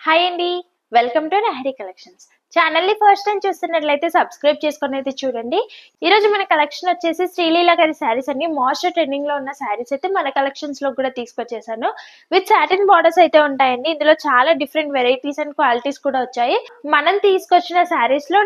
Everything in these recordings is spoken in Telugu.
హాయ్ అండి, welcome to Nahri collections. Channel ని ఫస్ట్ టైం చూస్తున్నట్లయితే సబ్స్క్రైబ్ చేసుకొని అయితే చూడండి. ఈ రోజు మన కలెక్షన్ వచ్చేసి శ్రీలీల గారి శారీస్ అన్ని మోస్ట్ ట్రెండింగ్ లో ఉన్న శారీస్ అయితే మన కలెక్షన్స్ లో కూడా తీసుకొచ్చేసాను. విత్ సాటిన్ బార్డర్స్ అయితే ఉంటాయండి. ఇందులో చాలా డిఫరెంట్ వెరైటీస్ అండ్ క్వాలిటీస్ కూడా వచ్చాయి. మనం తీసుకొచ్చిన శారీస్ లో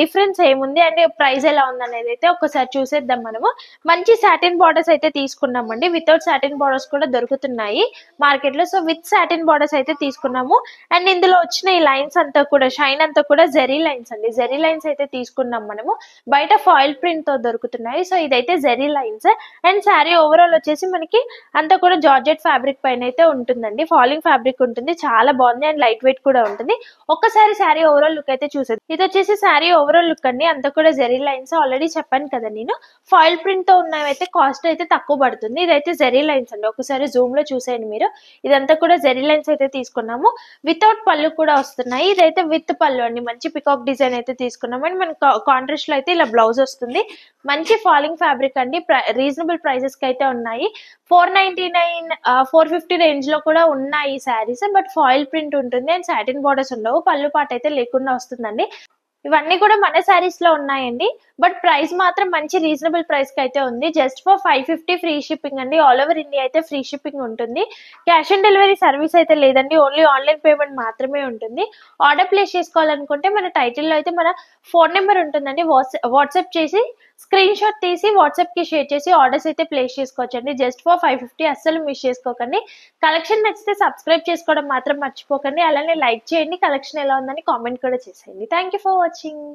డిఫరెన్స్ ఏముంది అండ్ ప్రైస్ ఎలా ఉంది అనేది అయితే ఒకసారి చూసేద్దాం. మనము మంచి సాటిన్ బార్డర్స్ అయితే తీసుకున్నామండి. వితౌట్ సాటిన్ బార్డర్స్ కూడా దొరుకుతున్నాయి మార్కెట్ లో. సో విత్ సాటిన్ బార్డర్స్ అయితే తీసుకున్నాము. అండ్ ఇందులో వచ్చిన ఈ లైన్స్ అంతా కూడా షైన్ అంతా కూడా జెరీ లైన్స్ అండి. జెరీ లైన్స్ అయితే తీసుకున్నాం మనము. బయట ఫాయిల్ ప్రింట్ తో దొరుకుతున్నాయి. సో ఇదైతే zari lines. And sari overall వచ్చేసి మనకి అంతా కూడా జార్జెట్ ఫ్యాబ్రిక్ పైన అయితే ఉంటుందండి. ఫాలింగ్ ఫ్యాబ్రిక్ ఉంటుంది, చాలా బాగుంది అండ్ లైట్ వెయిట్ కూడా ఉంటుంది. ఒక్కసారి శారీ ఓవరాల్ లుక్ అయితే చూసేది. ఇది వచ్చేసి శారీ ఓవరాల్ లుక్ అండి. అంతా కూడా జెరీ లైన్స్. ఆల్రెడీ చెప్పాను కదా నేను, ఫాయిల్ ప్రింట్ తో ఉన్నవైతే కాస్ట్ అయితే తక్కువ పడుతుంది. ఇదైతే జెరీ లైన్స్ అండి. ఒకసారి జూమ్ లో చూసేయండి మీరు. ఇదంతా కూడా జెరీ లైన్స్ అయితే తీసుకున్నాము. వితౌట్ పళ్ళు కూడా వస్తున్నాయి. ఇదైతే విత్ పళ్ళు అండి. మంచి పికాక్ డిజైన్ అయితే తీసుకున్నాం. అండ్ మన కాంట్రాస్ట్ లో అయితే ఇలా బ్లౌజ్ వస్తుంది. మంచి ఫాలింగ్ ఫ్యాబ్రిక్ అండి. రీజనబుల్ ప్రైసెస్ కి అయితే ఉన్నాయి. 499 450 రేంజ్ లో కూడా ఉన్నాయి శారీస్. బట్ ఫాయిల్ ప్రింట్ ఉంటుంది అండ్ సాటిన్ బార్డర్స్ ఉండవు. పళ్ళు పాట అయితే లేకుండా వస్తుందండి. ఇవన్నీ కూడా మన శారీస్ లో ఉన్నాయండి. బట్ ప్రైస్ మాత్రం మంచి రీజనబుల్ ప్రైస్ కి అయితే ఉంది. జస్ట్ ఫర్ 550 ఫ్రీ షిప్పింగ్ అండి. ఆల్ ఓవర్ ఇండియా అయితే ఫ్రీ షిప్పింగ్ ఉంటుంది. క్యాష్ ఆన్ డెలివరీ సర్వీస్ అయితే లేదండి. ఓన్లీ ఆన్లైన్ పేమెంట్ మాత్రమే ఉంటుంది. ఆర్డర్ ప్లేస్ చేసుకోవాలనుకుంటే మన టైటిల్ లో అయితే మన ఫోన్ నెంబర్ ఉంటుందండి. వాట్సాప్ చేసి స్క్రీన్ షాట్ తీసి వాట్సాప్ కి షేర్ చేసి ఆర్డర్స్ అయితే ప్లేస్ చేసుకోవచ్చండి. Just for 550. అస్సలు మిస్ చేసుకోకండి. కలెక్షన్ నచ్చితే సబ్స్క్రైబ్ చేసుకోవడం మాత్రం మర్చిపోకండి. అలానే లైక్ చేయండి. కలెక్షన్ ఎలా ఉందని కామెంట్ కూడా చేసేయండి. Thank you for watching.